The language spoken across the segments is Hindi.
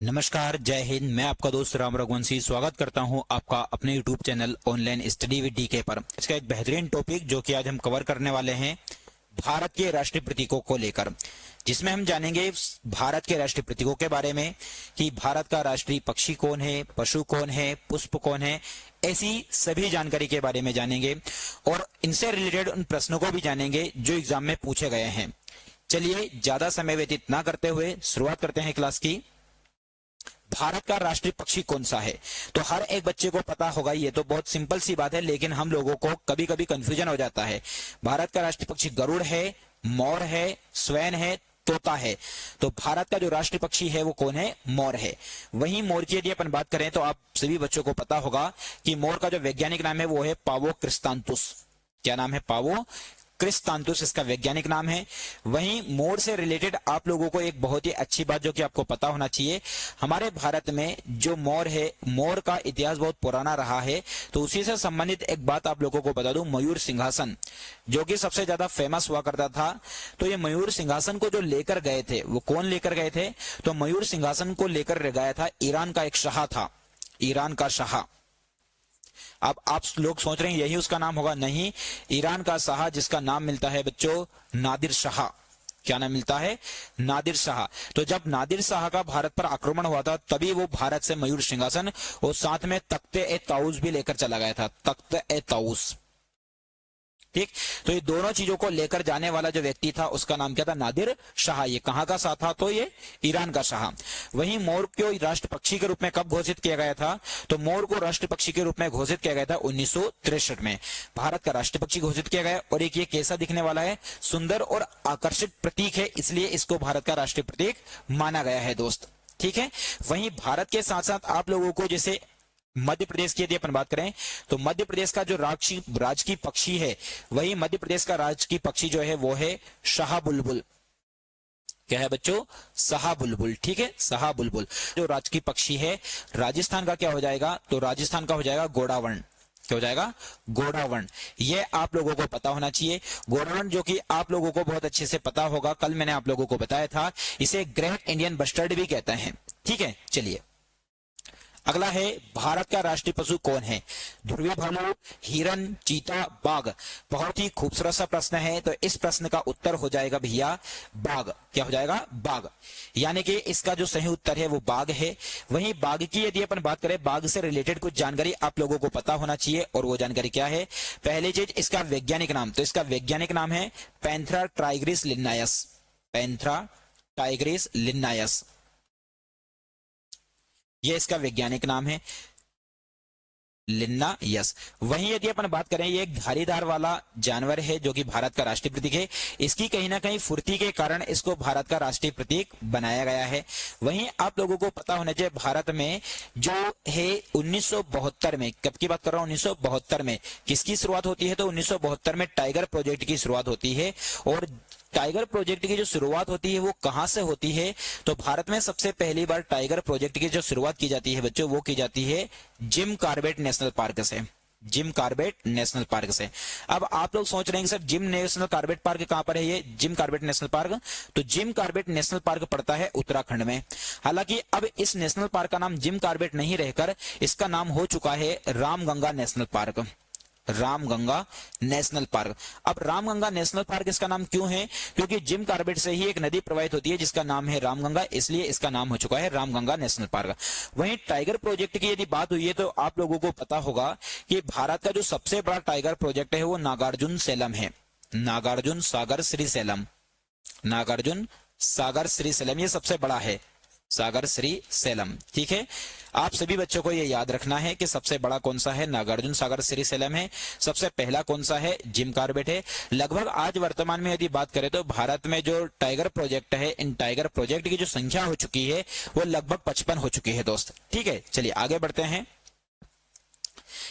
नमस्कार, जय हिंद। मैं आपका दोस्त राम रघुवंशी स्वागत करता हूं आपका अपने YouTube channel online study with DK पर। इसका एक बेहतरीन टॉपिक जो कि आज हम कवर करने वाले हैं भारत के राष्ट्रीय प्रतीकों को लेकर, जिसमें हम जानेंगे भारत के राष्ट्रीय प्रतीकों के बारे में कि भारत का राष्ट्रीय पक्षी कौन है, पशु कौन है, पुष्प कौन है, ऐसी सभी जानकारी के बारे में जानेंगे और इनसे रिलेटेड उन प्रश्नों को भी जानेंगे जो एग्जाम में पूछे गए हैं। चलिए ज्यादा समय व्यतीत ना करते हुए शुरुआत करते हैं क्लास की। भारत का राष्ट्रीय पक्षी कौन सा है? तो हर एक बच्चे को पता होगा, ये तो बहुत सिंपल सी बात है, लेकिन हम लोगों को कभी कभी कंफ्यूजन हो जाता है। भारत का राष्ट्रीय पक्षी गरुड़ है, मोर है, स्वैन है, तोता है। तो भारत का जो राष्ट्रीय पक्षी है वो कौन है? मोर है। वहीं मोर की यदि अपन बात करें तो आप सभी बच्चों को पता होगा कि मोर का जो वैज्ञानिक नाम है वो है पावो क्रिस्तांतुस। क्या नाम है? पावो क्रिस्तांतुस इसका वैज्ञानिक नाम है। वहीं मोर से रिलेटेड आप लोगों को एक बहुत ही अच्छी बात जो कि आपको पता होना चाहिए, हमारे भारत में जो मोर है, मोर का इतिहास बहुत पुराना रहा है। तो उसी से संबंधित एक बात आप लोगों को बता दूं, मयूर सिंहासन जो कि सबसे ज्यादा फेमस हुआ करता था। तो ये मयूर सिंहासन को जो लेकर गए थे वो कौन लेकर गए थे? तो मयूर सिंहासन को लेकर गया था ईरान का एक शाह था, ईरान का शाह। अब आप लोग सोच रहे हैं यही उसका नाम होगा, नहीं। ईरान का शाह जिसका नाम मिलता है बच्चों नादिर शाह। क्या नाम मिलता है? नादिर शाह। तो जब नादिर शाह का भारत पर आक्रमण हुआ था तभी वो भारत से मयूर सिंहासन और साथ में तख्ते ए ताऊस भी लेकर चला गया था, तख्ते ए ताऊस। ठीक, तो ये दोनों चीजों को लेकर जाने वाला जो व्यक्ति था उसका नाम क्या था? नादिर शाह। ये कहां का शाह था? तो ये ईरान का शाह। वहीं मोर को राष्ट्र पक्षी के रूप में कब घोषित किया गया था? तो मोर को राष्ट्र पक्षी के रूप में घोषित किया गया था 1963 में। भारत का राष्ट्र पक्षी घोषित किया गया। और एक ये कैसा दिखने वाला है? सुंदर और आकर्षक प्रतीक है, इसलिए इसको भारत का राष्ट्रीय प्रतीक माना गया है दोस्त। ठीक है। वहीं भारत के साथ साथ आप लोगों को जैसे मध्य प्रदेश की यदि अपन बात करें तो मध्य प्रदेश का जो राजकीय पक्षी है, वही मध्य प्रदेश का राजकीय पक्षी जो है वो है शाह बुलबुल। क्या है बच्चों? शाह बुलबुल। ठीक है, शाह बुलबुल जो राजकीय पक्षी है। राजस्थान का क्या हो जाएगा? तो राजस्थान का हो जाएगा गोडावण। क्या हो जाएगा? गोडावण। ये आप लोगों को पता होना चाहिए। गोडावण जो कि आप लोगों को बहुत अच्छे से पता होगा, कल मैंने आप लोगों को बताया था, इसे ग्रेट इंडियन बस्टर्ड भी कहते हैं। ठीक है, चलिए अगला है भारत का राष्ट्रीय पशु कौन है? ध्रुवीय भालू, हिरन, चीता, बाघ। बहुत ही खूबसूरत सा प्रश्न है। तो इस प्रश्न का उत्तर हो जाएगा भैया बाघ। क्या हो जाएगा? बाघ। यानी कि इसका जो सही उत्तर है वो बाघ है। वहीं बाघ की यदि अपन बात करें, बाघ से रिलेटेड कुछ जानकारी आप लोगों को पता होना चाहिए। और वो जानकारी क्या है? पहली चीज, इसका वैज्ञानिक नाम। तो इसका वैज्ञानिक नाम है पैंथेरा टाइग्रिस लिन्नायस। पैंथेरा टाइग्रिस लिन्नायस, ये इसका वैज्ञानिक नाम है, लिन्ना यस। वहीं यदि अपन बात करें, ये एक धारीदार वाला जानवर है जो कि भारत का राष्ट्रीय प्रतीक है। इसकी कहीं ना कहीं फुर्ती के कारण इसको भारत का राष्ट्रीय प्रतीक बनाया गया है। वहीं आप लोगों को पता होना चाहिए, भारत में जो है 1972 में, कब की बात कर रहा हूं? 1972 में किसकी शुरुआत होती है? तो 1972 में टाइगर प्रोजेक्ट की शुरुआत होती है। और टाइगर प्रोजेक्ट की जो शुरुआत होती है वो कहां से होती है? तो भारत में सबसे पहली बार टाइगर प्रोजेक्ट की जो शुरुआत की जाती है बच्चों, वो की जाती है जिम कॉर्बेट नेशनल पार्क से। जिम कॉर्बेट नेशनल पार्क से। अब आप लोग सोच रहे हैं sir gym national Corbett park कहां पर है? ये जिम कॉर्बेट नेशनल पार्क, तो जिम कॉर्बेट नेशनल पार्क पड़ता है उत्तराखंड में। हालांकि अब इस नेशनल पार्क का नाम जिम कॉर्बेट नहीं रहकर इसका नाम हो चुका है Ramganga national park. Ramganga national park. अब रामगंगा नेशनल पार्क इसका नाम क्यों है? क्योंकि जिम कॉर्बेट से ही एक नदी प्रवाहित होती है जिसका नाम है रामगंगा, इसलिए इसका नाम हो चुका है रामगंगा नेशनल पार्क। वहीं टाइगर प्रोजेक्ट की यदि बात हुई है तो आप लोगों को पता होगा कि भारत का जो सबसे बड़ा टाइगर प्रोजेक्ट है वो नागार्जुन सेलम है। नागार्जुन सागर श्री सेलम, नागार्जुन सागर श्री सेलम, ये सबसे बड़ा है, सागर श्री सेलम। ठीक है, आप सभी बच्चों को यह याद रखना है कि सबसे बड़ा कौन सा है? नागार्जुन सागर श्री सेलम है। सबसे पहला कौन सा है? जिम कॉर्बेट है। लगभग आज वर्तमान में यदि बात करें तो भारत में जो टाइगर प्रोजेक्ट है, इन टाइगर प्रोजेक्ट की जो संख्या हो चुकी है वो लगभग 55 हो चुकी है दोस्त। ठीक है, चलिए आगे बढ़ते हैं।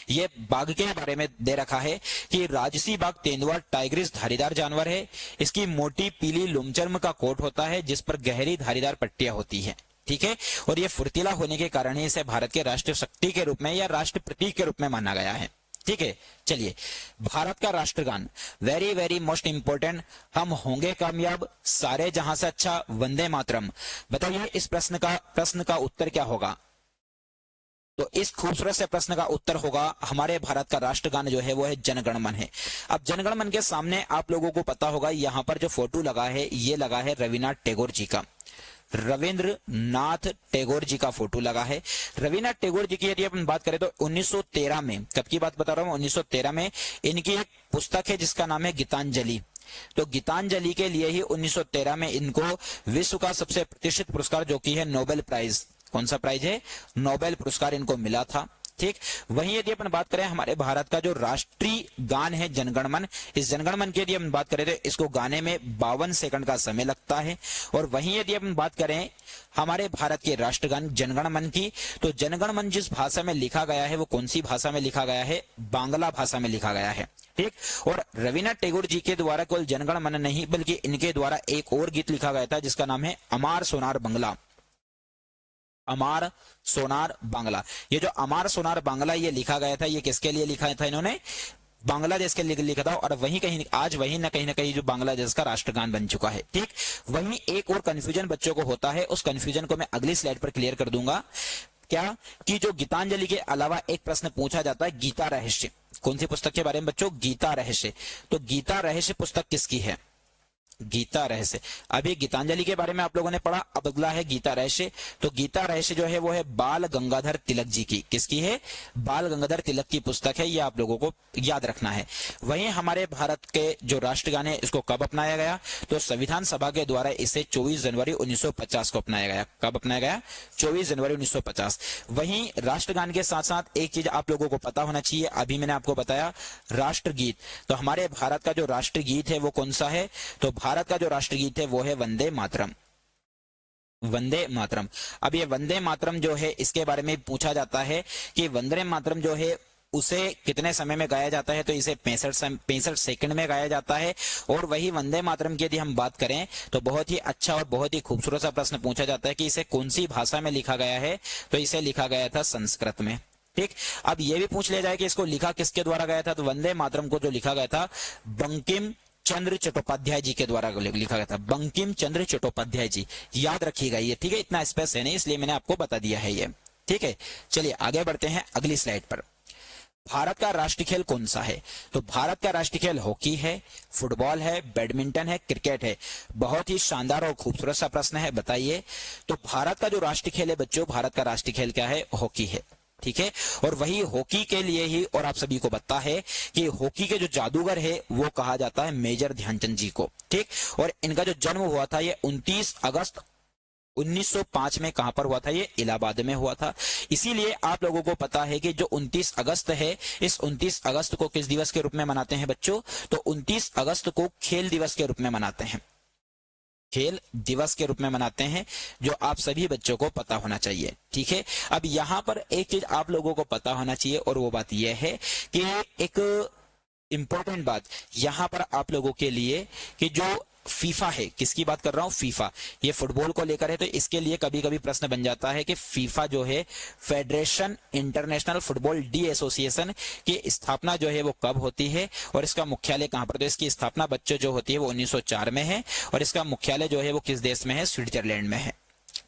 ये बाघ के बारे में दे रखा है कि राजसी बाघ तेंदुआ टाइग्रिस धारीदार जानवर है। इसकी मोटी पीली लोमचर्म का कोट होता है जिस पर गहरी धारीदार पट्टियां होती है। ठीक है, और ये फुर्तीला होने के कारण ही इसे भारत के राष्ट्रीय शक्ति के रूप में या राष्ट्र प्रतीक के रूप में माना गया है। ठीक है, चलिए भारत का राष्ट्रगान, वेरी वेरी मोस्ट इंपोर्टेंट, हम होंगे कामयाब, सारे जहां से अच्छा, वंदे मातरम। बताइए इस प्रश्न का उत्तर क्या होगा? तो इस खूबसूरत से प्रश्न का उत्तर होगा, हमारे भारत का राष्ट्रगान जो है वो है जनगण मन है। अब जनगण मन के सामने आप लोगों को पता होगा यहाँ पर जो फोटो लगा है ये लगा है रविन्द्रनाथ टैगोर जी का, रविंद्रनाथ टैगोर जी का फोटो लगा है। रविन्द्रनाथ टैगोर जी की यदि अपन बात करें तो 1913 में, कब की बात बता रहा हूं, 1913 में इनकी एक पुस्तक है जिसका नाम है गीतांजलि। तो गीतांजलि के लिए ही 1913 में इनको विश्व का सबसे प्रतिष्ठित पुरस्कार जो कि है नोबेल प्राइज, कौन सा प्राइज है, नोबेल पुरस्कार इनको मिला था। ठीक, वहीं यदि अपन बात करें हमारे भारत का जो राष्ट्रीय गान है जनगण मन, इस जनगण मन की यदि हम बात करें तो इसको गाने में 52 सेकंड का समय लगता है। और वहीं यदि अपन बात करें हमारे भारत के राष्ट्रगान जनगण मन की, तो जनगण मन जिस भाषा में लिखा गया है वो कौन सी भाषा में लिखा गया है, बांग्ला भाषा में लिखा गया है। ठीक, और रविन्द्रनाथ टैगोर जी के द्वारा केवल जनगण मन नहीं बल्कि इनके द्वारा एक और गीत लिखा गया था जिसका नाम है अमार सोनार बांग्ला, अमार सोनार बांग्ला। ये जो अमार सोनार बांग्ला ये लिखा गया था, ये किसके लिए लिखा था, इन्होंने बांग्लादेश के लिए लिखा था। और वहीं कहीं आज वहीं ना कहीं जो बांग्लादेश का राष्ट्रगान बन चुका है। ठीक, वहीं एक और कंफ्यूजन बच्चों को होता है, उस कंफ्यूजन को मैं अगली स्लाइड पर क्लियर कर दूंगा। क्या कि जो गीतांजलि के अलावा एक प्रश्न पूछा जाता है गीता रहस्य, कौन सी पुस्तक के बारे में बच्चों, गीता रहस्य। तो गीता रहस्य पुस्तक किसकी है, गीता रहस्य। अभी गीतांजलि के बारे में आप लोगों ने पढ़ा, अब अगला है गीता रहस्य। तो गीता रहस्य जो है वो है बाल गंगाधर तिलक जी की, किसकी है, बाल गंगाधर तिलक की पुस्तक है, ये आप लोगों को याद रखना है। वहीं हमारे भारत के जो राष्ट्रगान है इसको कब अपनाया गया, तो संविधान सभा के द्वारा इसे 24 जनवरी 1950 को अपनाया गया। कब अपनाया गया, 24 जनवरी 1950। वहीं राष्ट्रगान के साथ साथ एक चीज आप लोगों को पता होना चाहिए, अभी मैंने आपको बताया राष्ट्रगीत। तो हमारे भारत का जो राष्ट्रगीत है वो कौन सा है, तो भारत का जो राष्ट्रगीत है वो है वंदे मातरम, वंदे मातरम। अब ये वंदे मातरम जो है इसके बारे में पूछा जाता है कि वंदे मातरम जो है उसे कितने समय में गाया जाता है, तो इसे 65 सेकंड में गाया जाता है। और वही वंदे मातरम की यदि हम बात करें तो बहुत ही अच्छा और बहुत ही खूबसूरत सा प्रश्न पूछा जाता है कि इसे कौन सी भाषा में लिखा गया है, तो इसे लिखा गया था संस्कृत में। ठीक, अब ये भी पूछ लिया जाए कि इसको लिखा किसके द्वारा गया था, तो वंदे मातरम को जो लिखा गया था बंकिम चंद्र चट्टोपाध्याय जी के द्वारा लिखा गया था, बंकिम चंद्र चट्टोपाध्याय जी, याद रखिएगा ये। ठीक है, इतना स्पेस है नहीं इसलिए मैंने आपको बता दिया है ये। ठीक है, चलिए आगे बढ़ते हैं अगली स्लाइड पर। भारत का राष्ट्रीय खेल कौन सा है, तो भारत का राष्ट्रीय खेल हॉकी है, फुटबॉल है, बैडमिंटन है, क्रिकेट है। बहुत ही शानदार और खूबसूरत सा प्रश्न है, बताइए। तो भारत का जो राष्ट्रीय खेल है बच्चों, भारत का राष्ट्रीय खेल क्या है, हॉकी है। ठीक है, और वही हॉकी के लिए ही, और आप सभी को पता है कि हॉकी के जो जादूगर है वो कहा जाता है मेजर ध्यानचंद जी को। ठीक, और इनका जो जन्म हुआ था ये 29 अगस्त 1905 में कहां पर हुआ था, ये इलाहाबाद में हुआ था। इसीलिए आप लोगों को पता है कि जो 29 अगस्त है, इस 29 अगस्त को किस दिवस के रूप में मनाते हैं बच्चों, तो 29 अगस्त को खेल दिवस के रूप में मनाते हैं, खेल दिवस के रूप में मनाते हैं, जो आप सभी बच्चों को पता होना चाहिए। ठीक है, अब यहाँ पर एक चीज आप लोगों को पता होना चाहिए और वो बात यह है कि एक इंपॉर्टेंट बात यहाँ पर आप लोगों के लिए कि जो फीफा है, किसकी बात कर रहा हूं, फीफा, ये फुटबॉल को लेकर है। तो इसके लिए कभी कभी प्रश्न बन जाता है कि फीफा जो है federation international football D association की स्थापना जो है वो कब होती है और इसका मुख्यालय कहां पर, तो इसकी स्थापना बच्चों जो होती है वो 1904 में है और इसका मुख्यालय जो है वो किस देश में है, स्विट्जरलैंड में है।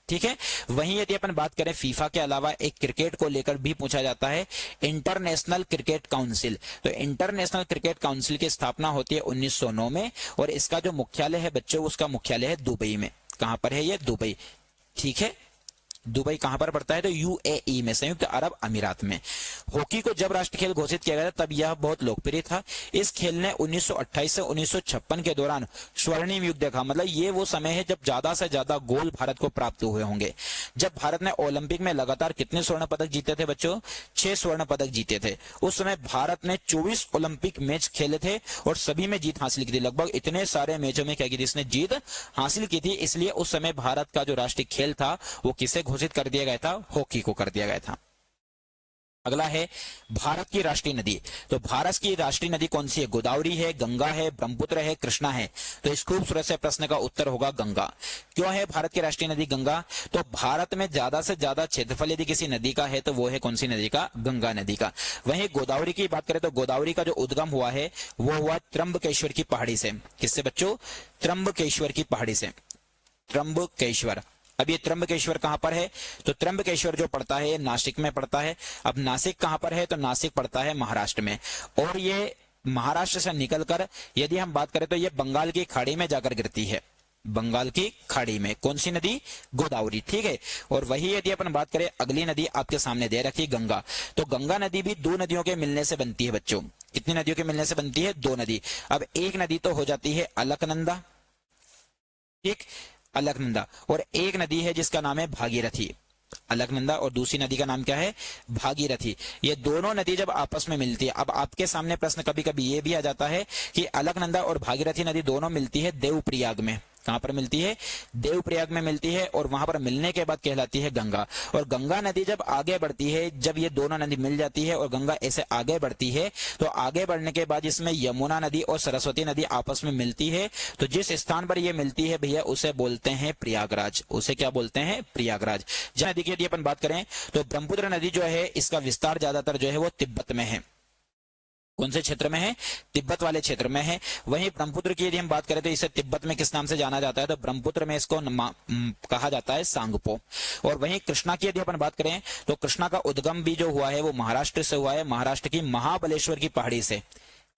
ठीक है, वहीं यदि अपन बात करें फीफा के अलावा एक क्रिकेट को लेकर भी पूछा जाता है इंटरनेशनल क्रिकेट काउंसिल। तो इंटरनेशनल क्रिकेट काउंसिल की स्थापना होती है 1909 में और इसका जो मुख्यालय है बच्चों, उसका मुख्यालय है दुबई में। कहां पर है ये, दुबई। ठीक है, दुबई कहां पर पड़ता है, तो यूएई में, संयुक्त अरब अमीरात में। हॉकी को जब राष्ट्रीय खेल घोषित किया गया तब यह बहुत लोकप्रिय था। इस खेल ने 1928 से 1956 के दौरान स्वर्णिम युग देखा। मतलब ये वो समय है जब ज्यादा से ज्यादा गोल भारत को प्राप्त हुए होंगे। जब भारत ने ओलंपिक में लगातार कितने स्वर्ण पदक जीते थे बच्चों, 6 स्वर्ण पदक जीते थे। उस समय भारत ने 24 ओलंपिक मैच खेले थे और सभी में जीत हासिल की थी। लगभग इतने सारे मैचों में क्या की थी, इसने जीत हासिल की थी। इसलिए उस समय भारत का जो राष्ट्रीय खेल था वो किसे घोषित कर दिया गया था, हॉकी को कर दिया गया था। अगला है भारत की राष्ट्रीय नदी। तो भारत की राष्ट्रीय नदी कौन सी है? गोदावरी है, गंगा है, ब्रह्मपुत्र है, कृष्णा है। तो इस खूबसूरत से प्रश्न का उत्तर होगा गंगा। क्यों है भारत की राष्ट्रीय नदी गंगा? तो भारत में ज्यादा से ज्यादा क्षेत्रफल यदि किसी नदी का है तो वो है कौन सी नदी का? गंगा नदी का। वहीं गोदावरी की बात करें तो गोदावरी का जो उद्गम हुआ है वो हुआ त्र्यंबकेश्वर की पहाड़ी से। किससे बच्चों? त्र्यंबकेश्वर की पहाड़ी से। त्र्यंबकेश्वर। अब ये त्र्यंबकेश्वर कहां पर है? तो त्र्यंबकेश्वर जो पड़ता है ये नासिक में पड़ता है। अब नासिक कहां पर है? तो नासिक पड़ता है महाराष्ट्र में। और ये महाराष्ट्र से निकलकर यदि हम बात करें तो ये बंगाल की खाड़ी में जाकर गिरती है। बंगाल की खाड़ी में। कौन सी नदी? गोदावरी। ठीक है। और वही यदि अपन बात करें अगली नदी आपके सामने दे रखी गंगा। तो गंगा नदी भी दो नदियों के मिलने से बनती है बच्चों। कितनी नदियों के मिलने से बनती है? दो नदी। अब एक नदी तो हो जाती है अलकनंदा, ठीक, अलकनंदा। और एक नदी है जिसका नाम है भागीरथी। अलकनंदा और दूसरी नदी का नाम क्या है? भागीरथी। ये दोनों नदी जब आपस में मिलती है, अब आपके सामने प्रश्न कभी कभी ये भी आ जाता है कि अलकनंदा और भागीरथी नदी दोनों मिलती है देवप्रयाग में। कहां पर मिलती है? देवप्रयाग में मिलती है। और वहां पर मिलने के बाद कहलाती है गंगा। और गंगा नदी जब आगे बढ़ती है, जब ये दोनों नदी मिल जाती है और गंगा ऐसे आगे बढ़ती है, तो आगे बढ़ने के बाद इसमें यमुना नदी और सरस्वती नदी आपस में मिलती है। तो जिस स्थान पर ये मिलती है भैया उसे बोलते हैं प्रयागराज। उसे क्या बोलते हैं? प्रयागराज। जब नदी की यदि अपन बात करें तो ब्रह्मपुत्र नदी जो है इसका विस्तार ज्यादातर जो है वो तिब्बत में है। कौन से क्षेत्र में है? तिब्बत वाले क्षेत्र में है। वहीं ब्रह्मपुत्र की यदि हम बात करें तो इसे तिब्बत में किस नाम से जाना जाता है? तो ब्रह्मपुत्र में इसको कहा जाता है सांगपो। और वहीं कृष्णा की यदि अपन बात करें तो कृष्णा का उद्गम भी जो हुआ है वो महाराष्ट्र से हुआ है। महाराष्ट्र की महाबलेश्वर की पहाड़ी से।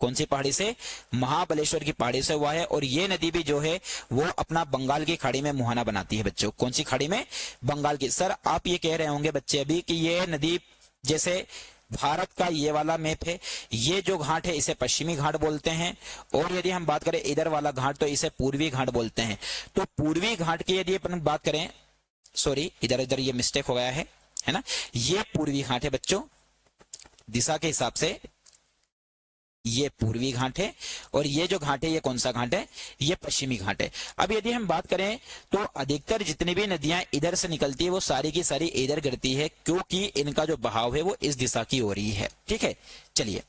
कौन सी पहाड़ी से? महाबलेश्वर की पहाड़ी से हुआ है। और ये नदी भी जो है वो अपना बंगाल की खाड़ी में मुहाना बनाती है बच्चों। कौन सी खाड़ी में? बंगाल की। सर आप ये कह रहे होंगे बच्चे अभी कि ये नदी, जैसे भारत का ये वाला मैप है, ये जो घाट है इसे पश्चिमी घाट बोलते हैं। और यदि हम बात करें इधर वाला घाट तो इसे पूर्वी घाट बोलते हैं। तो पूर्वी घाट की यदि अपन बात करें, सॉरी इधर इधर ये मिस्टेक हो गया है ना, ये पूर्वी घाट है बच्चों। दिशा के हिसाब से ये पूर्वी घाट है। और ये जो घाट है ये कौन सा घाट है? ये पश्चिमी घाट है। अब यदि हम बात करें तो अधिकतर जितनी भी नदियां इधर से निकलती है वो सारी की सारी इधर गिरती है, क्योंकि इनका जो बहाव है वो इस दिशा की ओर ही है। ठीक है। चलिए,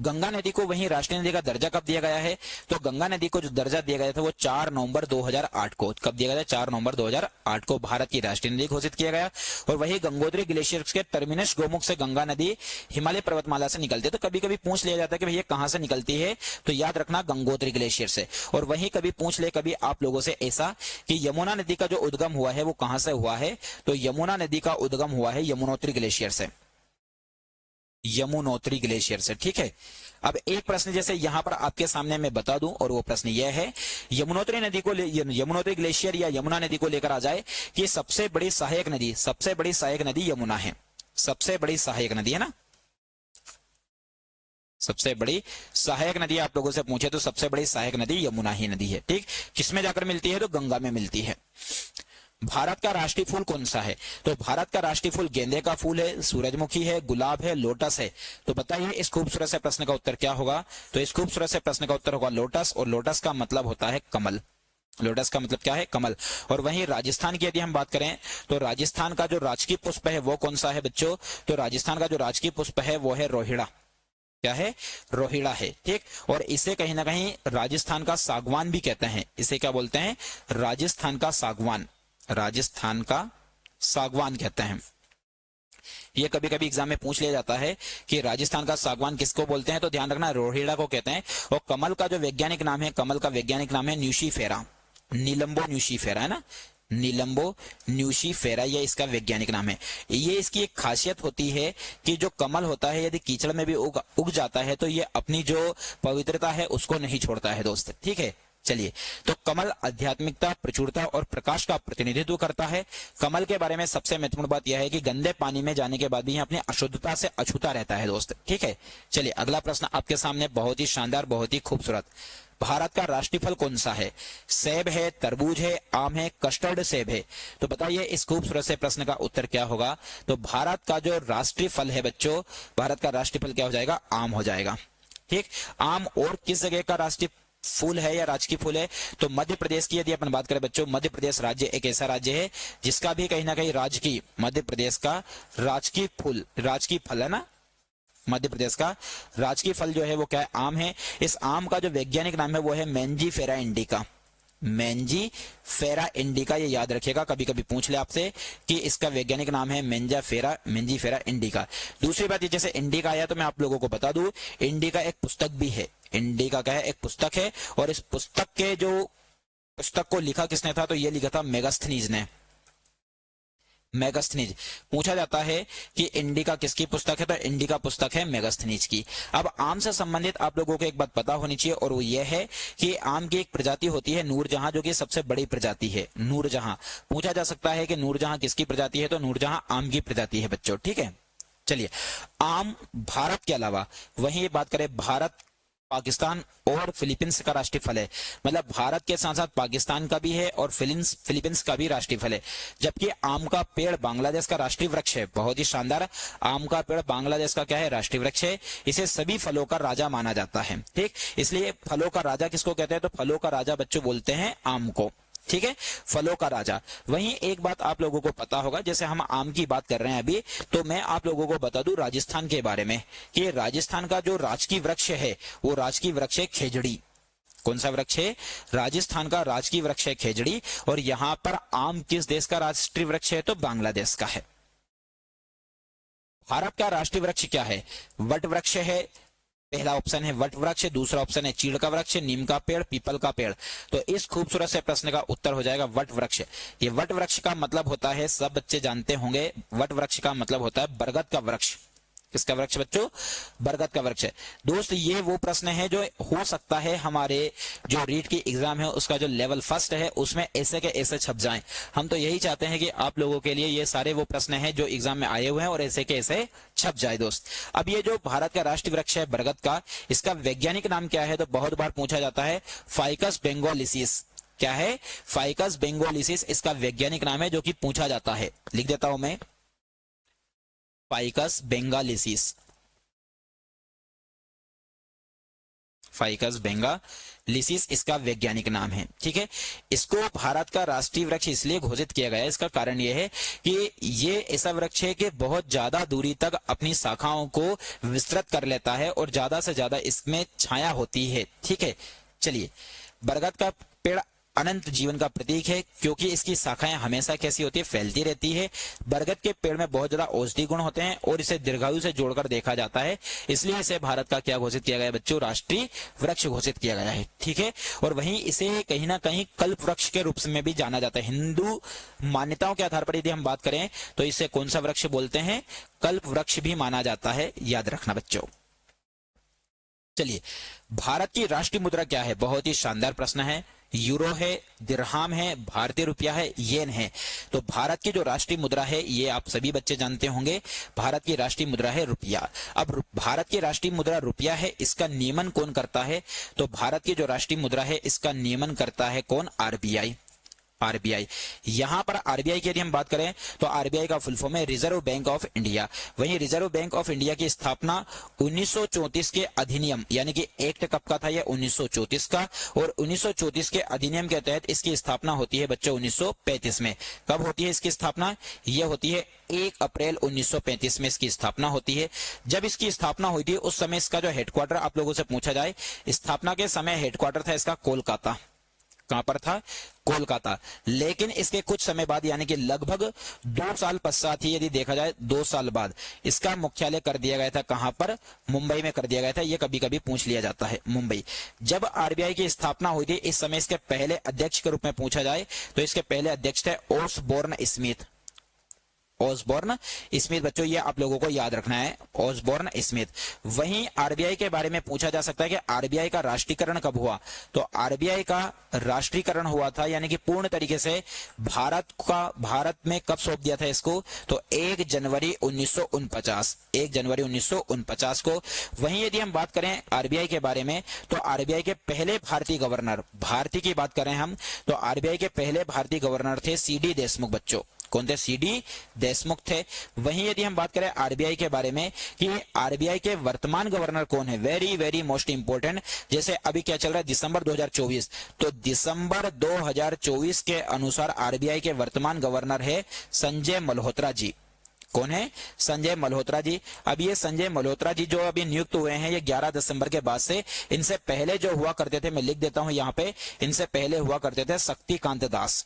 गंगा नदी को वहीं राष्ट्रीय नदी का दर्जा कब दिया गया है? तो गंगा नदी को जो दर्जा दिया गया था वो 4 नवंबर 2008 को। कब दिया गया था? 4 नवंबर 2008 को भारत की राष्ट्रीय नदी घोषित किया गया। और वही गंगोत्री ग्लेशियर के टर्मिनस गोमुख से गंगा नदी हिमालय पर्वतमाला से निकलती है। तो कभी कभी पूछ लिया जाता है कि भैया कहां से निकलती है? तो याद रखना गंगोत्री ग्लेशियर से। और वहीं कभी पूछ ले कभी आप लोगों से ऐसा कि यमुना नदी का जो उद्गम हुआ है वो कहां से हुआ है? तो यमुना नदी का उद्गम हुआ है यमुनोत्री ग्लेशियर से। यमुनोत्री ग्लेशियर से। ठीक है। अब एक प्रश्न जैसे यहां पर आपके सामने मैं बता दूं, और वो प्रश्न यह है, यमुनोत्री नदी को यमुनोत्री ग्लेशियर या यमुना नदी को लेकर आ जाए कि सबसे बड़ी सहायक नदी यमुना है। सबसे बड़ी सहायक नदी है ना, सबसे बड़ी सहायक नदी आप लोगों से पूछे तो सबसे बड़ी सहायक नदी यमुना ही नदी है। ठीक। किसमें जाकर मिलती है? तो गंगा में मिलती है। भारत का राष्ट्रीय फूल कौन सा है? तो भारत का राष्ट्रीय फूल गेंदे का फूल है, सूरजमुखी है, गुलाब है, लोटस है। तो बताइए इस खूबसूरत से प्रश्न का उत्तर क्या होगा? तो इस खूबसूरत से प्रश्न का उत्तर होगा लोटस। और लोटस का मतलब होता है कमल। लोटस का मतलब क्या है? कमल। और वहीं राजस्थान की यदि हम बात करें तो राजस्थान का जो राजकीय पुष्प है वो कौन सा है बच्चों? तो राजस्थान का जो राजकीय पुष्प है वो है रोहिड़ा। क्या है? रोहिड़ा है। ठीक। और इसे कहीं ना कहीं राजस्थान का सागवान भी कहते हैं। इसे क्या बोलते हैं? राजस्थान का सागवान। राजस्थान का सागवान कहते हैं। ये कभी कभी एग्जाम में पूछ लिया जाता है कि राजस्थान का सागवान किसको बोलते हैं? तो ध्यान रखना रोहिड़ा को कहते हैं। और कमल का जो वैज्ञानिक नाम है, कमल का वैज्ञानिक नाम है न्यूशीफेरा। नीलंबो न्यूशीफेरा है ना, नीलंबो न्यूशीफेरा ये इसका वैज्ञानिक नाम है। ये इसकी एक खासियत होती है कि जो कमल होता है यदि कीचड़ में भी उग जाता है तो ये अपनी जो पवित्रता है उसको नहीं छोड़ता है दोस्त। ठीक है। चलिए, तो कमल आध्यात्मिकता, प्रचुरता और प्रकाश का प्रतिनिधित्व करता है। कमल के बारे में सबसे महत्वपूर्ण बात यह है कि गंदे पानी में जाने के बाद भी अपनी अशुद्धता से अछूता रहता है दोस्त। ठीक है। चलिए, अगला प्रश्न आपके सामने बहुत ही शानदार, बहुत ही खूबसूरत। भारत का राष्ट्रीय फल कौन सा है? सेब है, तरबूज है, आम है, कस्टर्ड सेब है। तो बताइए इस खूबसूरत से प्रश्न का उत्तर क्या होगा? तो भारत का जो राष्ट्रीय फल है बच्चों, भारत का राष्ट्रीय फल क्या हो जाएगा? आम हो जाएगा। ठीक। आम और किस जगह का राष्ट्रीय फूल है या राजकीय फूल है, तो मध्य प्रदेश की यदि अपन बात करें बच्चों, मध्य प्रदेश राज्य एक ऐसा राज्य है जिसका भी कहीं ना कहीं राजकीय, मध्य प्रदेश का राजकीय फूल, राजकीय फल है ना, मध्य प्रदेश का राजकीय फल जो है वो क्या है, आम है। इस आम का जो वैज्ञानिक नाम है वो है मैंजीफेरा इंडिका, मैंजीफेरा इंडिका, ये याद रखिएगा, कभी कभी पूछ ले आपसे कि इसका वैज्ञानिक नाम है मैंजीफेरा इंडिका। दूसरी बात, ये जैसे इंडिका आया तो मैं आप लोगों को बता दूं, इंडिका एक पुस्तक भी है, इंडिका क्या है, एक पुस्तक है, और इस पुस्तक को लिखा किसने था, तो ये लिखा था मेगास्थनीज ने, मेगास्थनीज। पूछा जाता है कि इंडिका किसकी पुस्तक है, तो इंडिका पुस्तक है मेगास्थनीज की। अब आम से संबंधित आप लोगों को एक बात पता होनी चाहिए, और वो ये है कि आम की एक प्रजाति होती है नूरजहां, जो कि सबसे बड़ी प्रजाति है, नूरजहां। पूछा जा सकता है कि नूरजहां किसकी प्रजाति है, तो नूरजहां आम की प्रजाति है बच्चों, ठीक है। चलिए, आम भारत के अलावा वहीं बात करें, भारत, पाकिस्तान और फिलीपींस का राष्ट्रीय फल है, मतलब भारत के साथ साथ पाकिस्तान का भी है और फिलीपींस का भी राष्ट्रीय फल है। जबकि आम का पेड़ बांग्लादेश का राष्ट्रीय वृक्ष है, बहुत ही शानदार, आम का पेड़ बांग्लादेश का क्या है, राष्ट्रीय वृक्ष है। इसे सभी फलों का राजा माना जाता है, ठीक, इसलिए फलों का राजा किसको कहते हैं, तो फलों का राजा बच्चों बोलते हैं आम को, ठीक है, फलों का राजा। वहीं एक बात आप लोगों को पता होगा, जैसे हम आम की बात कर रहे हैं अभी, तो मैं आप लोगों को बता दूं राजस्थान के बारे में कि राजस्थान का जो राजकीय वृक्ष है वो राजकीय वृक्ष है खेजड़ी। कौन सा वृक्ष है, राजस्थान का राजकीय वृक्ष है खेजड़ी। और यहां पर आम किस देश का राष्ट्रीय वृक्ष है, तो बांग्लादेश का है। भारत का राष्ट्रीय वृक्ष क्या है, वट वृक्ष है, पहला ऑप्शन है वट वृक्ष, दूसरा ऑप्शन है चीड़ का वृक्ष, नीम का पेड़, पीपल का पेड़। तो इस खूबसूरत से प्रश्न का उत्तर हो जाएगा वट वृक्ष। ये वट वृक्ष का मतलब होता है, सब बच्चे जानते होंगे, वट वृक्ष का मतलब होता है बरगद का वृक्ष। किसका वृक्ष बच्चों, बरगद का वृक्ष है। दोस्त, ये वो प्रश्न है जो हो सकता है हमारे जो रीट की एग्जाम है उसका जो लेवल फर्स्ट है उसमें ऐसे के ऐसे छप जाएं। हम तो यही चाहते हैं कि आप लोगों के लिए ये सारे वो प्रश्न हैं जो एग्जाम में आए हुए हैं और ऐसे के ऐसे छप जाए दोस्त। अब ये जो भारत का राष्ट्रीय वृक्ष है बरगद का, इसका वैज्ञानिक नाम क्या है, तो बहुत बार पूछा जाता है फाइकस बेंगोलिसिस। क्या है, फाइकस बेंगोलिसिस इसका वैज्ञानिक नाम है जो कि पूछा जाता है, लिख देता हूं मैं, फाइकस बेंगालिसिस, फाइकस बेंगालिसिस इसका वैज्ञानिक नाम है, ठीक है। इसको भारत का राष्ट्रीय वृक्ष इसलिए घोषित किया गया है, इसका कारण यह है कि ये ऐसा वृक्ष है कि बहुत ज्यादा दूरी तक अपनी शाखाओं को विस्तृत कर लेता है और ज्यादा से ज्यादा इसमें छाया होती है, ठीक है। चलिए, बरगद का पेड़ अनंत जीवन का प्रतीक है क्योंकि इसकी शाखाएं हमेशा कैसी होती है, फैलती रहती है। बरगद के पेड़ में बहुत ज्यादा औषधि गुण होते हैं और इसे दीर्घायु से जोड़कर देखा जाता है, इसलिए इसे भारत का क्या घोषित किया गया है बच्चों, राष्ट्रीय वृक्ष घोषित किया गया है, ठीक है। और वहीं इसे कहीं ना कहीं कल्प वृक्ष के रूप में भी जाना जाता है। हिंदू मान्यताओं के आधार पर यदि हम बात करें तो इसे कौन सा वृक्ष बोलते हैं, कल्प वृक्ष भी माना जाता है, याद रखना बच्चों। चलिए, भारत की राष्ट्रीय मुद्रा क्या है, बहुत ही शानदार प्रश्न है। यूरो है, दिरहाम है, भारतीय रुपया है, येन है। तो भारत की जो राष्ट्रीय मुद्रा है ये आप सभी बच्चे जानते होंगे, भारत की राष्ट्रीय मुद्रा है रुपया। अब भारत की राष्ट्रीय मुद्रा रुपया है, इसका नियमन कौन करता है, तो भारत की जो राष्ट्रीय मुद्रा है इसका नियमन करता है कौन, आरबीआई, आरबीआई। यहां पर आरबीआई की यदि हम बात करें तो आरबीआई का फुल फॉर्म है रिजर्व बैंक ऑफ इंडिया। वहीं रिजर्व बैंक ऑफ इंडिया की स्थापना 1934 के अधिनियम यानी कि एक्ट कब का था, यह 1934 का, और 1934 के अधिनियम के तहत इसकी स्थापना होती है बच्चों 1935 में। कब होती है इसकी स्थापना, यह होती है 1 अप्रैल 1935 में इसकी स्थापना होती है। जब इसकी स्थापना हुई थी उस समय इसका जो हेडक्वार्टर आप लोगों से पूछा जाए, स्थापना के समय हेडक्वार्टर था इसका कोलकाता। कहां पर था, कोलकाता। लेकिन इसके कुछ समय बाद यानी कि लगभग 2 साल पश्चात ही यदि देखा जाए 2 साल बाद इसका मुख्यालय कर दिया गया था, कहां पर, मुंबई में कर दिया गया था। यह कभी कभी पूछ लिया जाता है, मुंबई। जब आरबीआई की स्थापना हुई थी इस समय इसके पहले अध्यक्ष के रूप में पूछा जाए तो इसके पहले अध्यक्ष थे ओसबोर्न स्मिथ, ओसबोर्न स्मिथ बच्चों, ये आप लोगों को याद रखना है, ओसबोर्न स्मिथ। वहीं आरबीआई के बारे में पूछा जा सकता है कि आरबीआई का राष्ट्रीयकरण कब हुआ, तो आरबीआई का राष्ट्रीयकरण हुआ था यानी कि पूर्ण तरीके से भारत में कब सौंप दिया था इसको, तो 1 जनवरी 1949, 1 जनवरी 1949 को। वहीं यदि हम बात करें आरबीआई के बारे में तो आरबीआई के पहले भारतीय गवर्नर, भारतीय की बात करें हम तो आरबीआई के पहले भारतीय गवर्नर थे सीडी देशमुख बच्चों। कौन थे? सीडी देशमुख थे। वहीं यदि हम बात करें आरबीआई के बारे में कि आरबीआई के वर्तमान गवर्नर कौन है, वेरी वेरी मोस्ट इंपोर्टेंट। जैसे अभी क्या चल रहा है, दिसंबर 2024, तो दिसंबर 2024 के अनुसार आरबीआई के वर्तमान गवर्नर है संजय मल्होत्रा जी। कौन है? संजय मल्होत्रा जी। अब ये संजय मल्होत्रा जी जो अभी नियुक्त हुए हैं ये 11 दिसंबर के बाद से, इनसे पहले जो हुआ करते थे, मैं लिख देता हूं यहाँ पे, इनसे पहले हुआ करते थे शक्तिकांत दास।